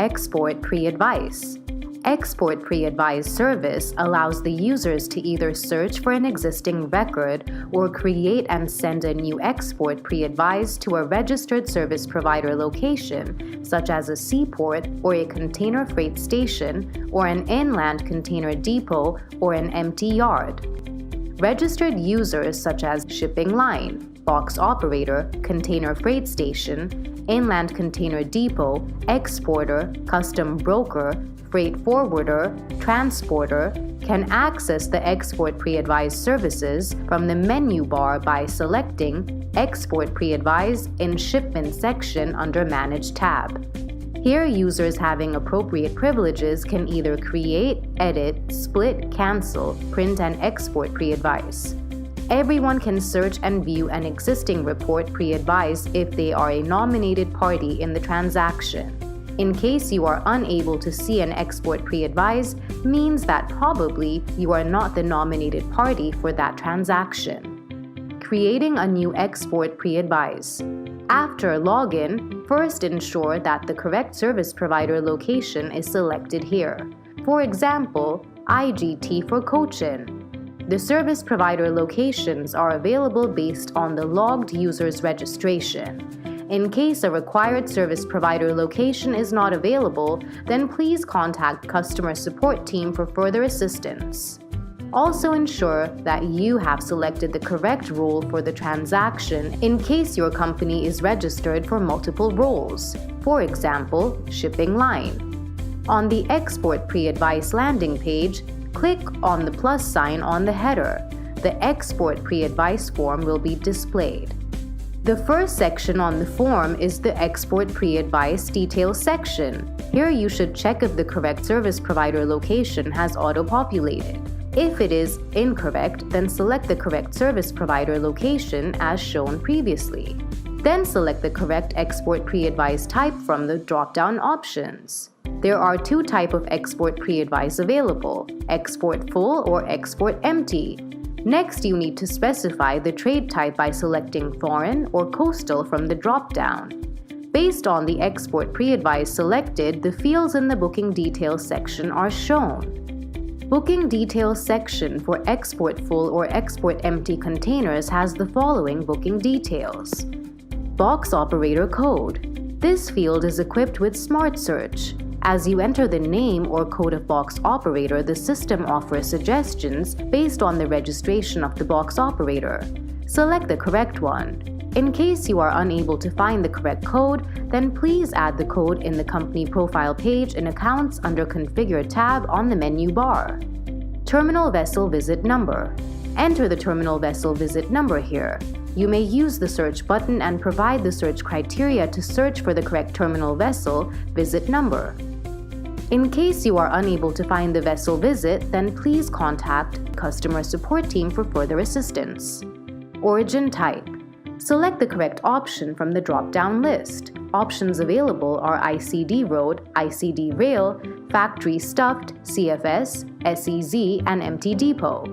Export Pre-Advice. Export Pre-Advice service allows the users to either search for an existing record or create and send a new export pre-advise to a registered service provider location, such as a seaport or a container freight station or an inland container depot or an empty yard. Registered users such as shipping line, box operator, container freight station, inland container depot, exporter, custom broker, freight forwarder, transporter can access the Export Pre-Advise services from the menu bar by selecting Export Pre-Advise in Shipment section under Manage tab. Here, users having appropriate privileges can either create, edit, split, cancel, print, and export pre-advise. Everyone can search and view an existing report pre-advise if they are a nominated party in the transaction. In case you are unable to see an export pre-advise, means that probably you are not the nominated party for that transaction. Creating a new export pre-advise. After login, first ensure that the correct service provider location is selected here. For example, IGT for Cochin. The service provider locations are available based on the logged user's registration. In case a required service provider location is not available, then please contact customer support team for further assistance. Also ensure that you have selected the correct role for the transaction in case your company is registered for multiple roles, for example, shipping line. On the Export Pre-Advise landing page, click on the plus sign on the header. The Export Pre-Advise form will be displayed. The first section on the form is the Export Pre-Advise Details section. Here you should check if the correct service provider location has auto-populated. If it is incorrect, then select the correct service provider location as shown previously. Then select the correct export pre-advise type from the drop-down options. There are two types of export pre-advise available, export full or export empty. Next, you need to specify the trade type by selecting foreign or coastal from the drop-down. Based on the export pre-advise selected, the fields in the booking details section are shown. Booking details section for export full or export empty containers has the following booking details. Box operator code. This field is equipped with Smart Search. As you enter the name or code of box operator, the system offers suggestions based on the registration of the box operator. Select the correct one. In case you are unable to find the correct code, then please add the code in the company profile page in Accounts under Configure tab on the menu bar. Terminal Vessel Visit Number. Enter the terminal vessel visit number here. You may use the search button and provide the search criteria to search for the correct terminal vessel visit number. In case you are unable to find the vessel visit, then please contact customer support team for further assistance. Origin type. Select the correct option from the drop-down list. Options available are ICD Road, ICD Rail, Factory Stuffed, CFS, SEZ, and Empty Depot.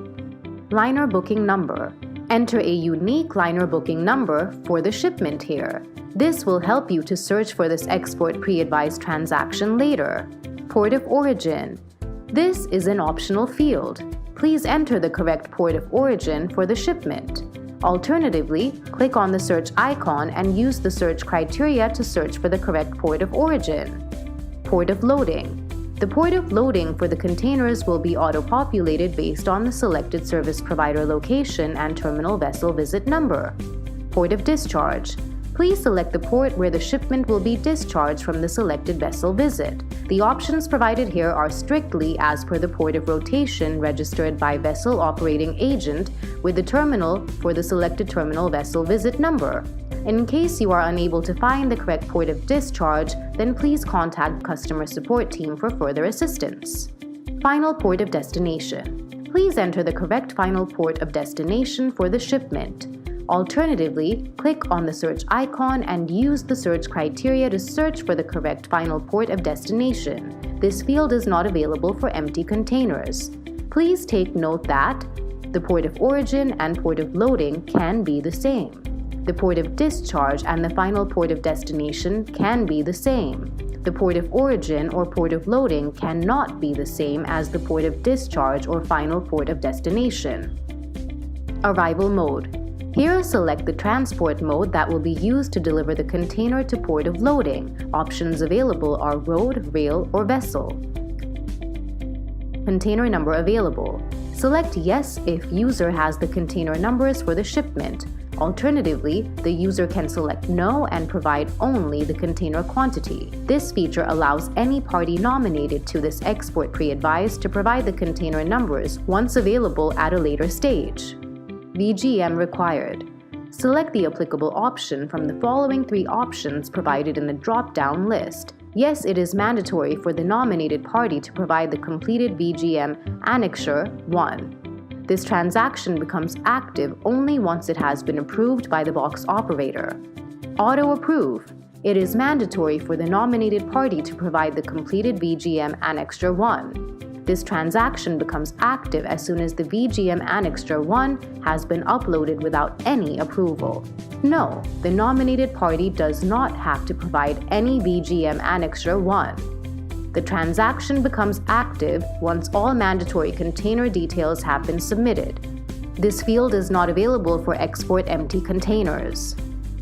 Liner booking number. Enter a unique liner booking number for the shipment here. This will help you to search for this export pre-advise transaction later. Port of origin. This is an optional field. Please enter the correct port of origin for the shipment. Alternatively, click on the search icon and use the search criteria to search for the correct port of origin. Port of loading. The port of loading for the containers will be auto-populated based on the selected service provider location and terminal vessel visit number. Port of discharge. Please select the port where the shipment will be discharged from the selected vessel visit. The options provided here are strictly as per the port of rotation registered by vessel operating agent with the terminal for the selected terminal vessel visit number. In case you are unable to find the correct port of discharge, then please contact customer support team for further assistance. Final port of destination. Please enter the correct final port of destination for the shipment. Alternatively, click on the search icon and use the search criteria to search for the correct final port of destination. This field is not available for empty containers. Please take note that the port of origin and port of loading can be the same. The port of discharge and the final port of destination can be the same. The port of origin or port of loading cannot be the same as the port of discharge or final port of destination. Arrival mode. Here, select the transport mode that will be used to deliver the container to port of loading. Options available are road, rail, or vessel. Container number available. Select yes if user has the container numbers for the shipment. Alternatively, the user can select no and provide only the container quantity. This feature allows any party nominated to this export pre-advise to provide the container numbers once available at a later stage. VGM required. Select the applicable option from the following 3 options provided in the drop-down list. Yes, it is mandatory for the nominated party to provide the completed VGM Annexure 1. This transaction becomes active only once it has been approved by the box operator. Auto-approve. It is mandatory for the nominated party to provide the completed VGM Annexure 1. This transaction becomes active as soon as the VGM Annexure 1 has been uploaded without any approval. No, the nominated party does not have to provide any VGM Annexure 1. The transaction becomes active once all mandatory container details have been submitted. This field is not available for export empty containers.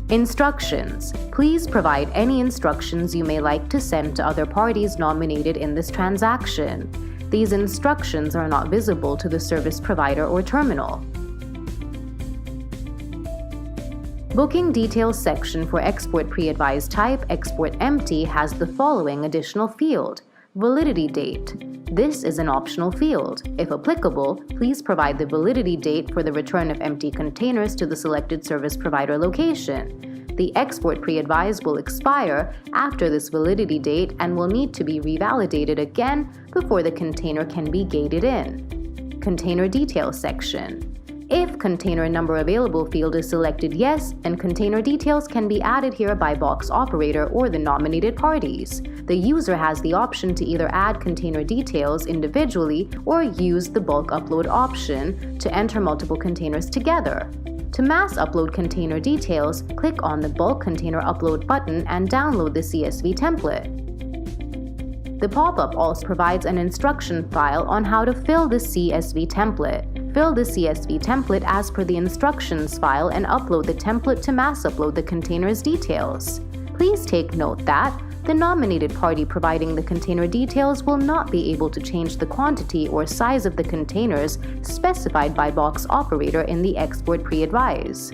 Instructions. Please provide any instructions you may like to send to other parties nominated in this transaction. These instructions are not visible to the service provider or terminal. Booking Details section for Export Pre-Advise Type Export Empty has the following additional field: Validity Date. This is an optional field. If applicable, please provide the validity date for the return of empty containers to the selected service provider location. The export pre-advise will expire after this validity date and will need to be revalidated again before the container can be gated in. Container Details section. If Container Number Available field is selected yes, then container details can be added here by box operator or the nominated parties. The user has the option to either add container details individually or use the bulk upload option to enter multiple containers together. To mass upload container details, click on the Bulk Container Upload button and download the CSV template. The pop-up also provides an instruction file on how to fill the CSV template. Fill the CSV template as per the instructions file and upload the template to mass upload the container's details. Please take note that the nominated party providing the container details will not be able to change the quantity or size of the containers specified by box operator in the export pre-advise.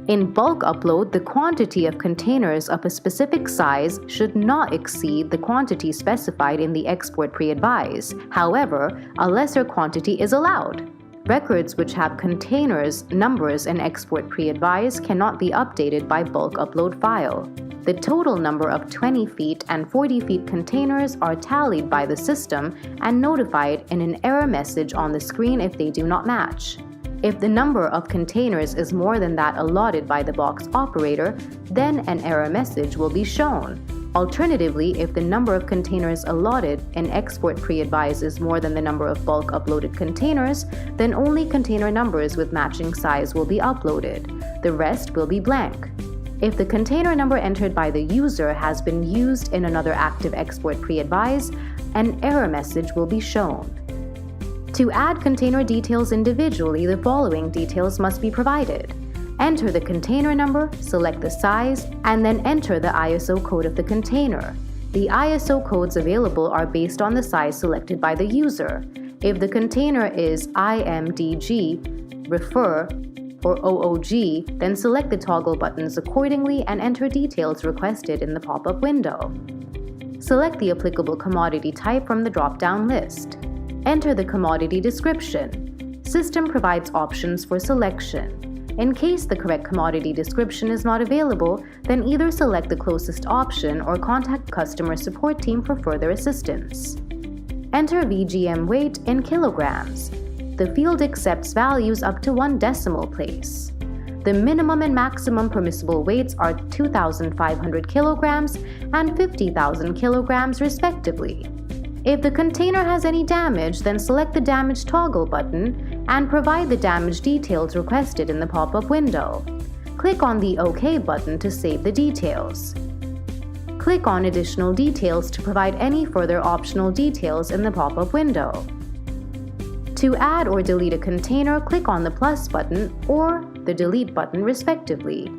In bulk upload, the quantity of containers of a specific size should not exceed the quantity specified in the export pre-advise. However, a lesser quantity is allowed. Records which have containers, numbers, and export pre-advise cannot be updated by bulk upload file. The total number of 20 feet and 40 feet containers are tallied by the system and notified in an error message on the screen if they do not match. If the number of containers is more than that allotted by the box operator, then an error message will be shown. Alternatively, if the number of containers allotted in export pre-advise is more than the number of bulk uploaded containers, then only container numbers with matching size will be uploaded. The rest will be blank. If the container number entered by the user has been used in another active export pre-advise, an error message will be shown. To add container details individually, the following details must be provided. Enter the container number, select the size, and then enter the ISO code of the container. The ISO codes available are based on the size selected by the user. If the container is IMDG, refer, or OOG, then select the toggle buttons accordingly and enter details requested in the pop-up window. Select the applicable commodity type from the drop-down list. Enter the commodity description. System provides options for selection. In case the correct commodity description is not available, then either select the closest option or contact customer support team for further assistance. Enter VGM weight in kilograms. The field accepts values up to 1 decimal place. The minimum and maximum permissible weights are 2,500 kilograms and 50,000 kilograms respectively. If the container has any damage, then select the Damage toggle button and provide the damage details requested in the pop-up window. Click on the OK button to save the details. Click on Additional Details to provide any further optional details in the pop-up window. To add or delete a container, click on the plus button or the delete button respectively.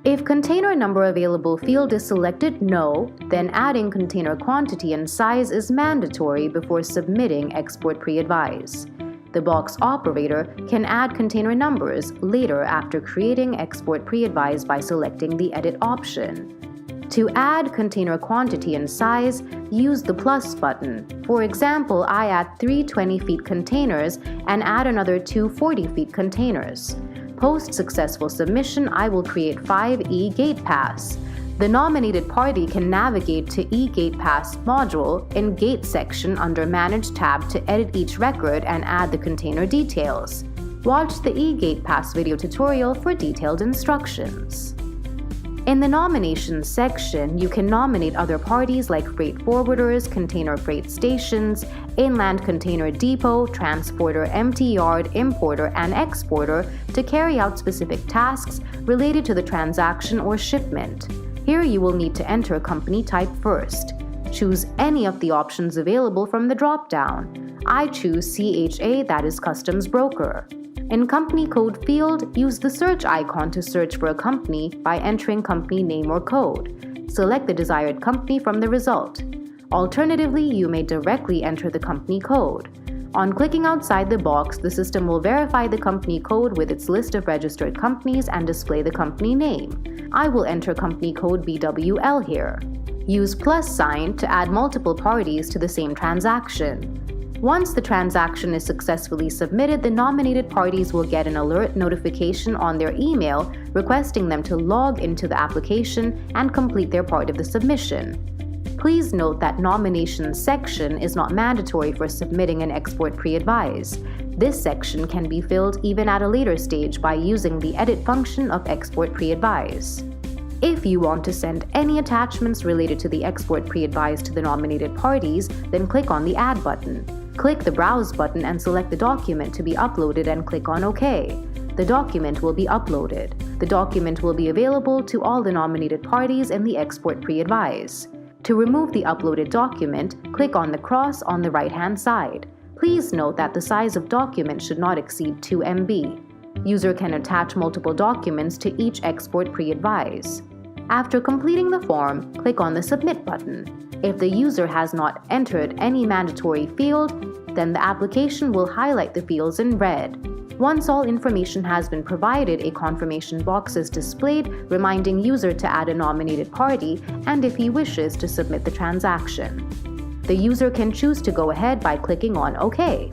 If container number available field is selected no, then adding container quantity and size is mandatory before submitting export pre-advise. The box operator can add container numbers later after creating export pre-advise by selecting the edit option. To add container quantity and size, use the plus button. For example, I add 3 20-feet containers and add another 2 40-feet containers. Post successful submission, I will create 5 eGatePass. The nominated party can navigate to eGatePass module in Gate section under Manage tab to edit each record and add the container details. Watch the eGatePass video tutorial for detailed instructions. In the nominations section, you can nominate other parties like freight forwarders, container freight stations, inland container depot, transporter, empty yard, importer, and exporter to carry out specific tasks related to the transaction or shipment. Here you will need to enter company type first. Choose any of the options available from the drop-down. I choose CHA, that is Customs Broker. In company code field, use the search icon to search for a company by entering company name or code. Select the desired company from the result. Alternatively, you may directly enter the company code. On clicking outside the box, the system will verify the company code with its list of registered companies and display the company name. I will enter company code BWL here. Use plus sign to add multiple parties to the same transaction. Once the transaction is successfully submitted, the nominated parties will get an alert notification on their email requesting them to log into the application and complete their part of the submission. Please note that nominations section is not mandatory for submitting an export pre-advise. This section can be filled even at a later stage by using the edit function of export pre-advise. If you want to send any attachments related to the export pre-advise to the nominated parties, then click on the Add button. Click the Browse button and select the document to be uploaded and click on OK. The document will be uploaded. The document will be available to all the nominated parties in the export pre-advise. To remove the uploaded document, click on the cross on the right-hand side. Please note that the size of document should not exceed 2 MB. User can attach multiple documents to each export pre-advise. After completing the form, click on the Submit button. If the user has not entered any mandatory field, then the application will highlight the fields in red. Once all information has been provided, a confirmation box is displayed reminding user to add a nominated party and if he wishes to submit the transaction. The user can choose to go ahead by clicking on OK.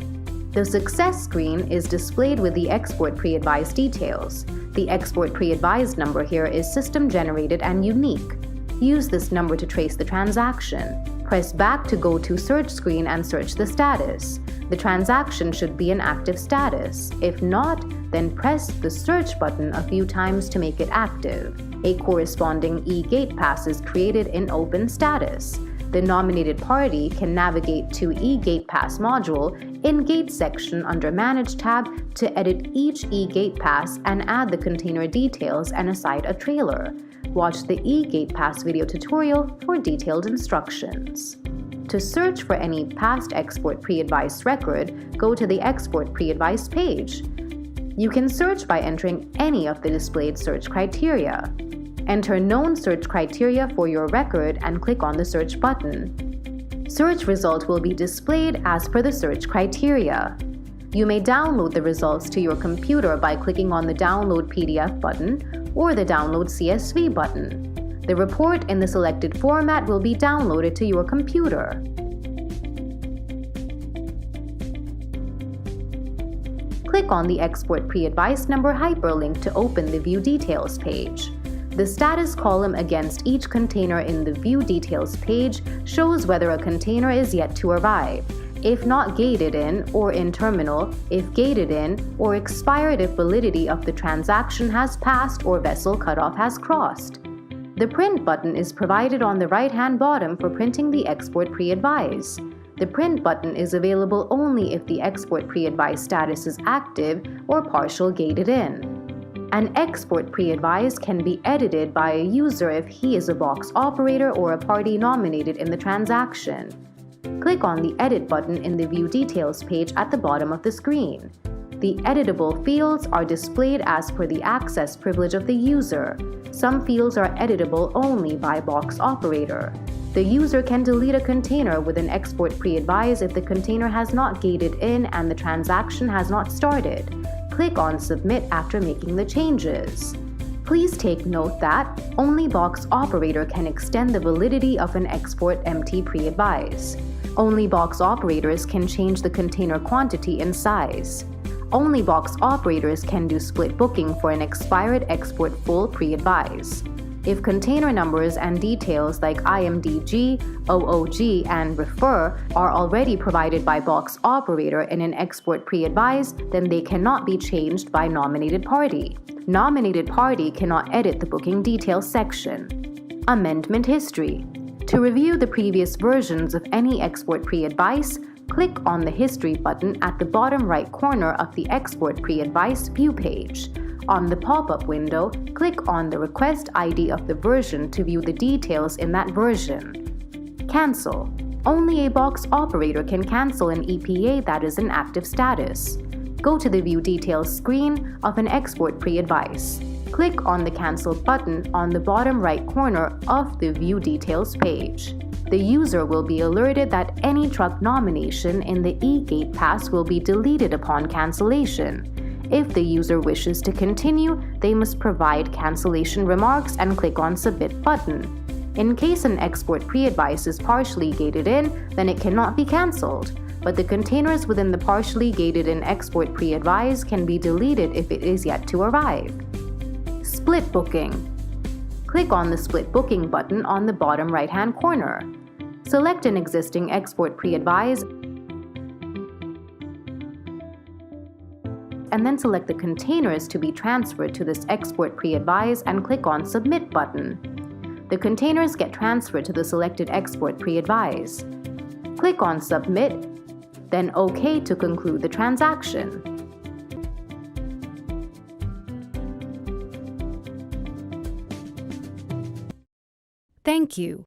The success screen is displayed with the export pre-advised details. The export pre-advised number here is system generated and unique. Use this number to trace the transaction. Press back to go to search screen and search the status. The transaction should be in active status. If not, then press the search button a few times to make it active. A corresponding eGatePass is created in open status. The nominated party can navigate to eGatePass module in Gate section under Manage tab to edit each eGatePass and add the container details and assign a trailer. Watch the eGatePass video tutorial for detailed instructions. To search for any past export pre-advised record, go to the Export Pre-advised page. You can search by entering any of the displayed search criteria. Enter known search criteria for your record and click on the search button. Search result will be displayed as per the search criteria. You may download the results to your computer by clicking on the Download PDF button or the Download CSV button. The report in the selected format will be downloaded to your computer. Click on the Export Pre-advised number hyperlink to open the View Details page. The status column against each container in the View Details page shows whether a container is yet to arrive, if not gated in, or in terminal, if gated in, or expired if validity of the transaction has passed or vessel cutoff has crossed. The Print button is provided on the right-hand bottom for printing the export pre-advise. The Print button is available only if the export pre-advise status is active or partial gated in. An export pre-advise can be edited by a user if he is a box operator or a party nominated in the transaction. Click on the Edit button in the View Details page at the bottom of the screen. The editable fields are displayed as per the access privilege of the user. Some fields are editable only by box operator. The user can delete a container with an export pre-advise if the container has not gated in and the transaction has not started. Click on Submit after making the changes. Please take note that only box operator can extend the validity of an export empty pre-advise. Only box operators can change the container quantity and size. Only box operators can do split booking for an expired export full pre-advise. If container numbers and details like IMDG, OOG, and refer are already provided by box operator in an export pre-advise, then they cannot be changed by nominated party. Nominated party cannot edit the booking details section. Amendment history. To review the previous versions of any export pre-advise, click on the History button at the bottom right corner of the Export Pre-Advise view page. On the pop-up window, click on the Request ID of the version to view the details in that version. Cancel. Only a box operator can cancel an EPA that is in active status. Go to the View Details screen of an Export Pre-Advise. Click on the Cancel button on the bottom right corner of the View Details page. The user will be alerted that any truck nomination in the eGate Pass will be deleted upon cancellation. If the user wishes to continue, they must provide cancellation remarks and click on Submit button. In case an export pre-advise is partially gated in, then it cannot be cancelled, but the containers within the partially gated in export pre-advise can be deleted if it is yet to arrive. Split booking. Click on the Split Booking button on the bottom right-hand corner. Select an existing export pre-advise and then select the containers to be transferred to this export pre-advise and click on Submit button. The containers get transferred to the selected export pre-advise. Click on Submit, then OK to conclude the transaction. Thank you.